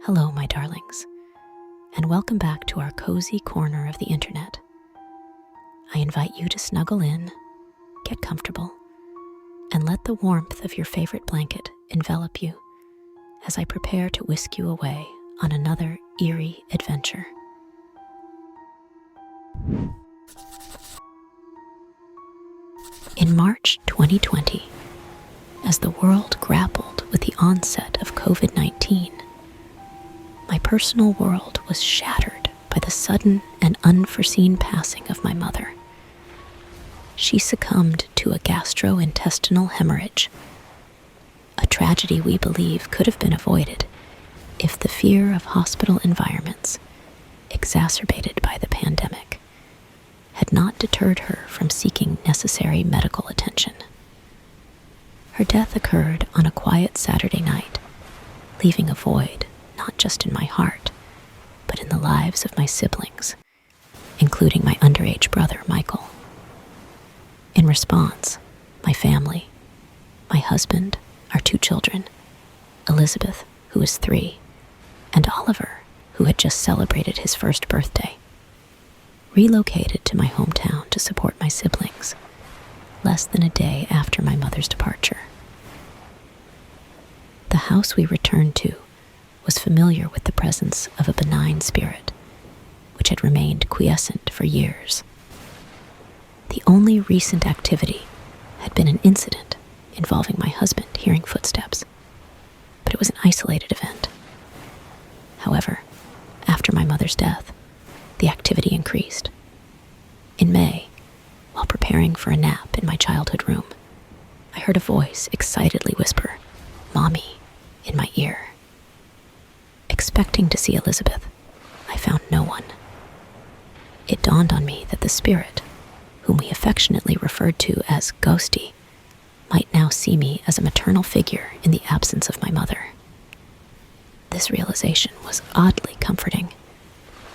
Hello, my darlings, and welcome back to our cozy corner of the internet. I invite you to snuggle in, get comfortable, and let the warmth of your favorite blanket envelop you as I prepare to whisk you away on another eerie adventure. In March 2020, as the world grappled with the onset of COVID-19, my personal world was shattered by the sudden and unforeseen passing of my mother. She succumbed to a gastrointestinal hemorrhage, a tragedy we believe could have been avoided if the fear of hospital environments, exacerbated by the pandemic, had not deterred her from seeking necessary medical attention. Her death occurred on a quiet Saturday night, leaving a void not just in my heart, but in the lives of my siblings, including my underage brother, Michael. In response, my family, my husband, our 2 children, Elizabeth, who is 3, and Oliver, who had just celebrated his first birthday, relocated to my hometown to support my siblings, less than a day after my mother's departure. The house we returned to was familiar with the presence of a benign spirit, which had remained quiescent for years. The only recent activity had been an incident involving my husband hearing footsteps, but it was an isolated event. However, after my mother's death, the activity increased. In May, while preparing for a nap in my childhood room, I heard a voice excitedly whisper, "Mommy," in my ear. Expecting to see Elizabeth, I found no one. It dawned on me that the spirit, whom we affectionately referred to as Ghosty, might now see me as a maternal figure in the absence of my mother. This realization was oddly comforting,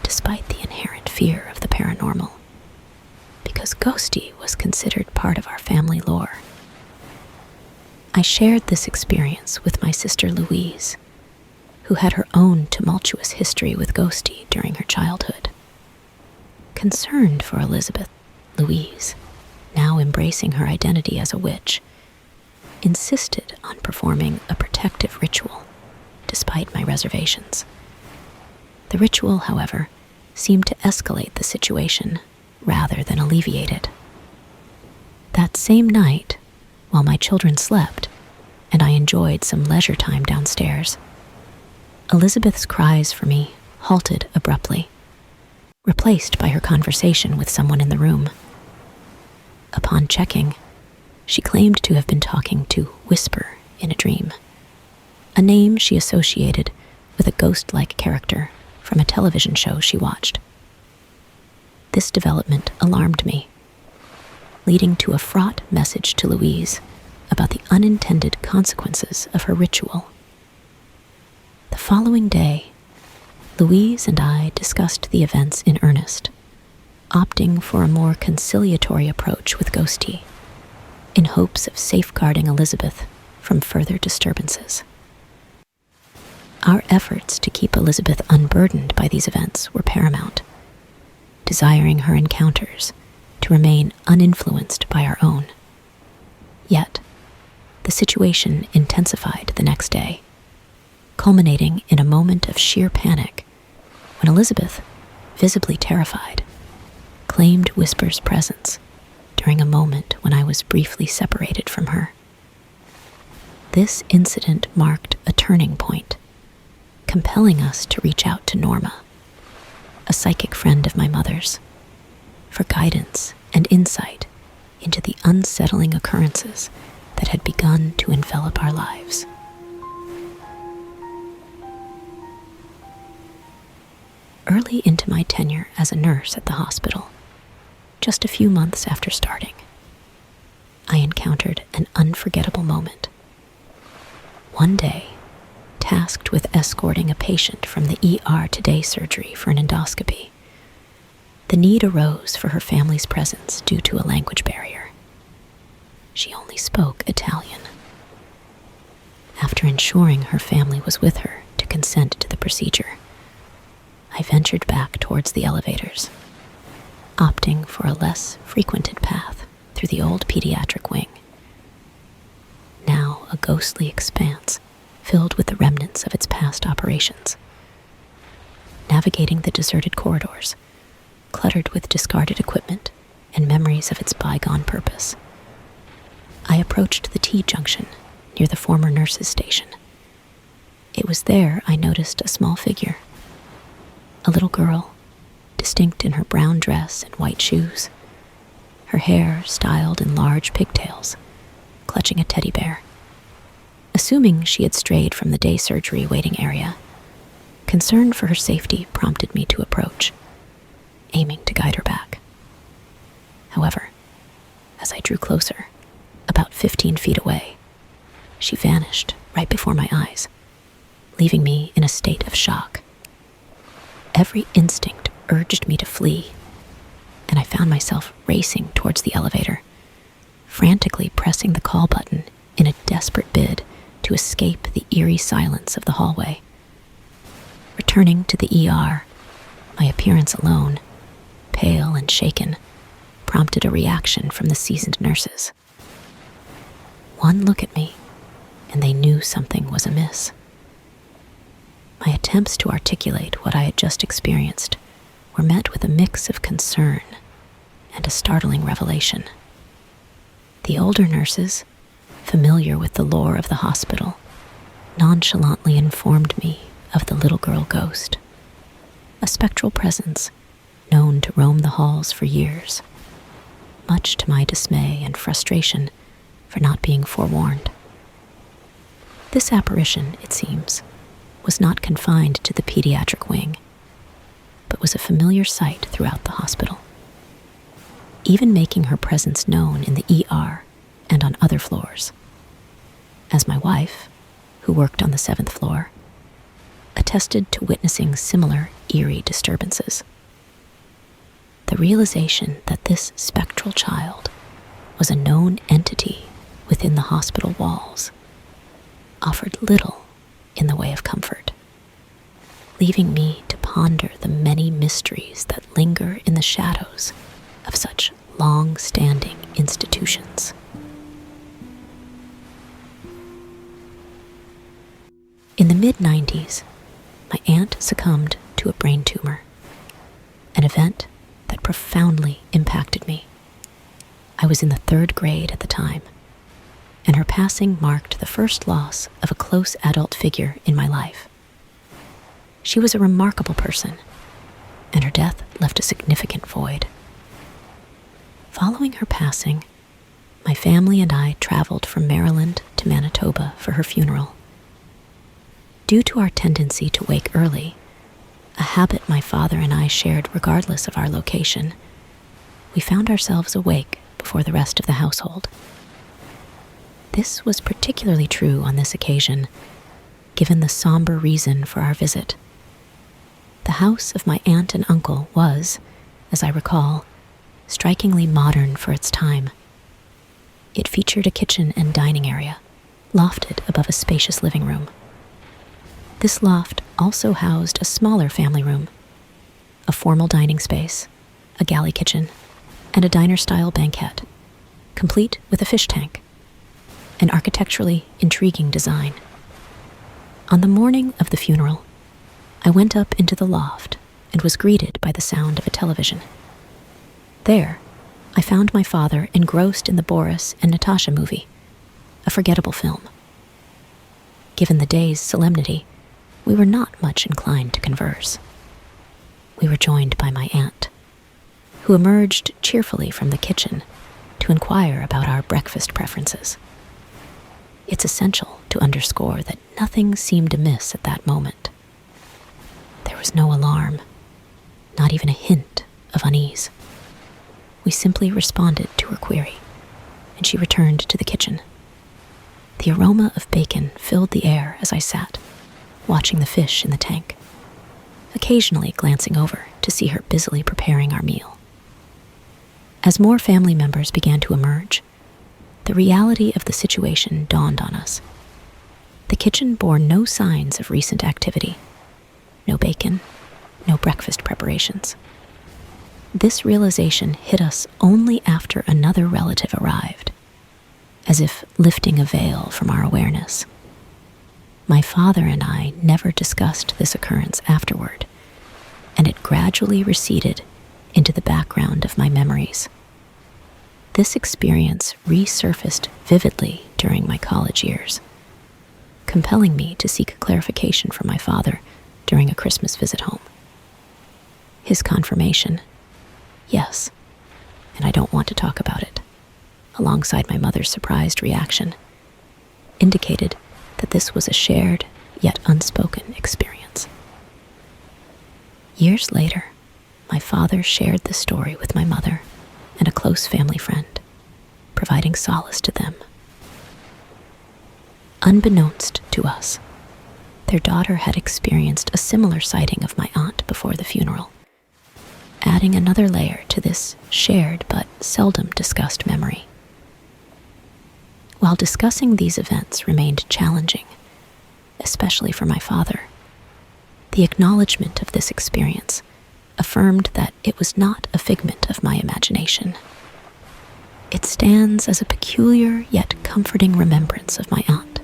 despite the inherent fear of the paranormal, because Ghosty was considered part of our family lore. I shared this experience with my sister Louise, who had her own tumultuous history with Ghosty during her childhood. Concerned for Elizabeth, Louise, now embracing her identity as a witch, insisted on performing a protective ritual, despite my reservations. The ritual, however, seemed to escalate the situation rather than alleviate it. That same night, while my children slept and I enjoyed some leisure time downstairs, Elizabeth's cries for me halted abruptly, replaced by her conversation with someone in the room. Upon checking, she claimed to have been talking to Whisper in a dream, a name she associated with a ghost-like character from a television show she watched. This development alarmed me, leading to a fraught message to Louise about the unintended consequences of her ritual. The following day, Louise and I discussed the events in earnest, opting for a more conciliatory approach with Ghosty, in hopes of safeguarding Elizabeth from further disturbances. Our efforts to keep Elizabeth unburdened by these events were paramount, desiring her encounters to remain uninfluenced by our own. Yet, the situation intensified the next day, culminating in a moment of sheer panic when Elizabeth, visibly terrified, claimed Whisper's presence during a moment when I was briefly separated from her. This incident marked a turning point, compelling us to reach out to Norma, a psychic friend of my mother's, for guidance and insight into the unsettling occurrences that had begun to envelop our lives. Early into my tenure as a nurse at the hospital, just a few months after starting, I encountered an unforgettable moment. One day, tasked with escorting a patient from the ER to day surgery for an endoscopy, the need arose for her family's presence due to a language barrier. She only spoke Italian. After ensuring her family was with her to consent to the procedure, I ventured back towards the elevators, opting for a less frequented path through the old pediatric wing, now a ghostly expanse filled with the remnants of its past operations. Navigating the deserted corridors, cluttered with discarded equipment and memories of its bygone purpose, I approached the T-junction near the former nurses' station. It was there I noticed a small figure, a little girl, distinct in her brown dress and white shoes, her hair styled in large pigtails, clutching a teddy bear. Assuming she had strayed from the day surgery waiting area, concern for her safety prompted me to approach, aiming to guide her back. However, as I drew closer, about 15 feet away, she vanished right before my eyes, leaving me in a state of shock. Every instinct urged me to flee, and I found myself racing towards the elevator, frantically pressing the call button in a desperate bid to escape the eerie silence of the hallway. Returning to the ER, my appearance alone, pale and shaken, prompted a reaction from the seasoned nurses. One look at me, and they knew something was amiss. My attempts to articulate what I had just experienced were met with a mix of concern and a startling revelation. The older nurses, familiar with the lore of the hospital, nonchalantly informed me of the little girl ghost, a spectral presence known to roam the halls for years, much to my dismay and frustration for not being forewarned. This apparition, it seems, was not confined to the pediatric wing, but was a familiar sight throughout the hospital, even making her presence known in the ER and on other floors, as my wife, who worked on the 7th floor, attested to witnessing similar eerie disturbances. The realization that this spectral child was a known entity within the hospital walls offered little in the way of comfort, leaving me to ponder the many mysteries that linger in the shadows of such long-standing institutions. In the mid-90s, my aunt succumbed to a brain tumor, an event that profoundly impacted me. I was in the 3rd grade at the time, and her passing marked the first loss of a close adult figure in my life. She was a remarkable person, and her death left a significant void. Following her passing, my family and I traveled from Maryland to Manitoba for her funeral. Due to our tendency to wake early, a habit my father and I shared regardless of our location, we found ourselves awake before the rest of the household. This was particularly true on this occasion, given the somber reason for our visit. The house of my aunt and uncle was, as I recall, strikingly modern for its time. It featured a kitchen and dining area, lofted above a spacious living room. This loft also housed a smaller family room, a formal dining space, a galley kitchen, and a diner-style banquette, complete with a fish tank, an architecturally intriguing design. On the morning of the funeral, I went up into the loft and was greeted by the sound of a television. There, I found my father engrossed in the Boris and Natasha movie, a forgettable film. Given the day's solemnity, we were not much inclined to converse. We were joined by my aunt, who emerged cheerfully from the kitchen to inquire about our breakfast preferences. It's essential to underscore that nothing seemed amiss at that moment. There was no alarm, not even a hint of unease. We simply responded to her query, and she returned to the kitchen. The aroma of bacon filled the air as I sat, watching the fish in the tank, occasionally glancing over to see her busily preparing our meal. As more family members began to emerge, the reality of the situation dawned on us. The kitchen bore no signs of recent activity. No bacon, no breakfast preparations. This realization hit us only after another relative arrived, as if lifting a veil from our awareness. My father and I never discussed this occurrence afterward, and it gradually receded into the background of my memories. This experience resurfaced vividly during my college years, compelling me to seek clarification from my father during a Christmas visit home. His confirmation, yes, and I don't want to talk about it, alongside my mother's surprised reaction, indicated that this was a shared yet unspoken experience. Years later, my father shared the story with my mother and a close family friend, providing solace to them. Unbeknownst to us, their daughter had experienced a similar sighting of my aunt before the funeral, adding another layer to this shared but seldom discussed memory. While discussing these events remained challenging, especially for my father, the acknowledgement of this experience affirmed that it was not a figment of my imagination. It stands as a peculiar yet comforting remembrance of my aunt.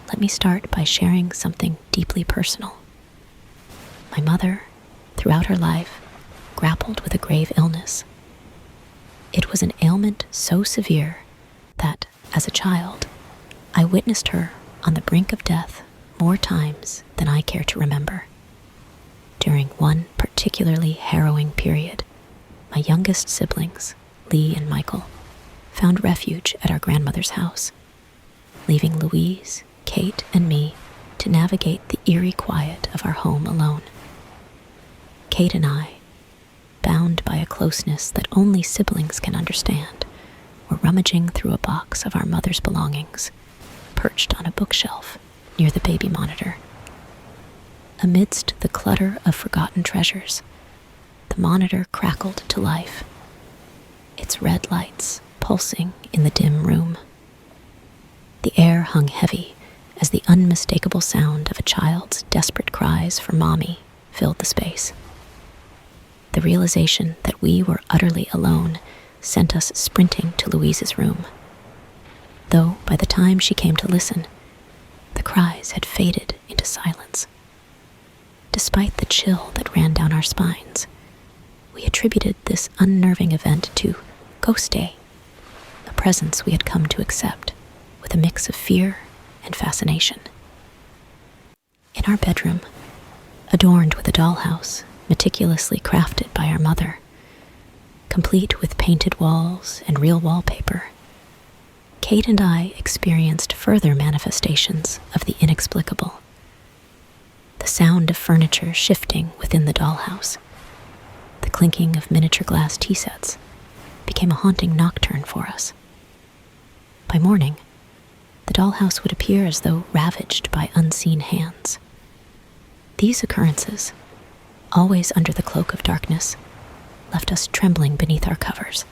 Let me start by sharing something deeply personal. My mother, throughout her life, grappled with a grave illness. It was an ailment so severe that, as a child, I witnessed her on the brink of death more times than I care to remember. During one particularly harrowing period, my youngest siblings, Lee and Michael, found refuge at our grandmother's house, leaving Louise, Kate, and me to navigate the eerie quiet of our home alone. Kate and I, bound by a closeness that only siblings can understand, were rummaging through a box of our mother's belongings, perched on a bookshelf near the baby monitor. Amidst the clutter of forgotten treasures, the monitor crackled to life, its red lights pulsing in the dim room. The air hung heavy as the unmistakable sound of a child's desperate cries for mommy filled the space. The realization that we were utterly alone sent us sprinting to Louise's room. Though by the time she came to listen, the cries had faded into silence. Despite the chill that ran down our spines, we attributed this unnerving event to Ghost Day, a presence we had come to accept with a mix of fear and fascination. In our bedroom, adorned with a dollhouse meticulously crafted by our mother, complete with painted walls and real wallpaper, Kate and I experienced further manifestations of the inexplicable. The sound of furniture shifting within the dollhouse, the clinking of miniature glass tea sets, became a haunting nocturne for us. By morning, the dollhouse would appear as though ravaged by unseen hands. These occurrences, always under the cloak of darkness, left us trembling beneath our covers,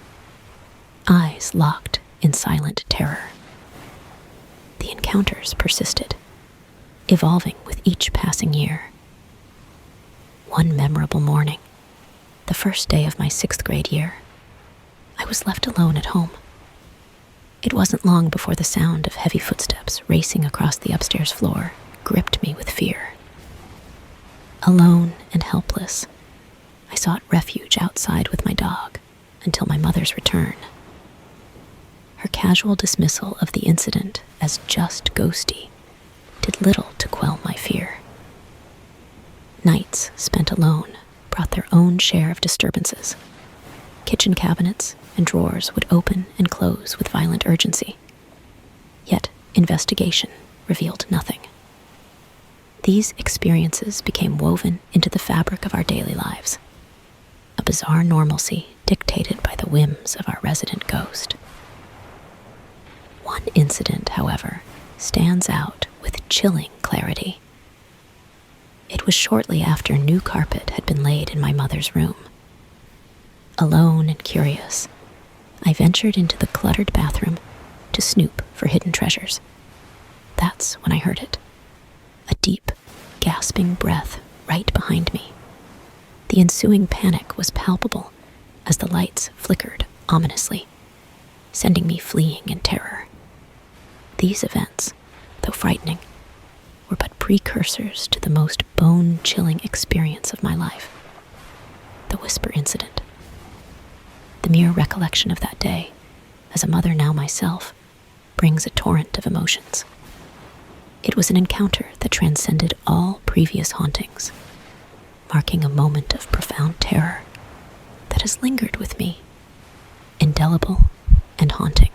eyes locked in silent terror. The encounters persisted, evolving with each passing year. One memorable morning, the first day of my 6th grade year, I was left alone at home. It wasn't long before the sound of heavy footsteps racing across the upstairs floor gripped me with fear. Alone and helpless, I sought refuge outside with my dog until my mother's return. Her casual dismissal of the incident as just ghosty did little to quell my fear. Nights spent alone brought their own share of disturbances. Kitchen cabinets and drawers would open and close with violent urgency. Yet investigation revealed nothing. These experiences became woven into the fabric of our daily lives, a bizarre normalcy dictated by the whims of our resident ghost. One incident, however, stands out with chilling clarity. It was shortly after new carpet had been laid in my mother's room. Alone and curious, I ventured into the cluttered bathroom to snoop for hidden treasures. That's when I heard it. A deep, gasping breath right behind me. The ensuing panic was palpable as the lights flickered ominously, sending me fleeing in terror. These events, though frightening, were but precursors to the most bone-chilling experience of my life. The whisper incident. The mere recollection of that day, as a mother now myself, brings a torrent of emotions. It was an encounter that transcended all previous hauntings, marking a moment of profound terror that has lingered with me, indelible and haunting.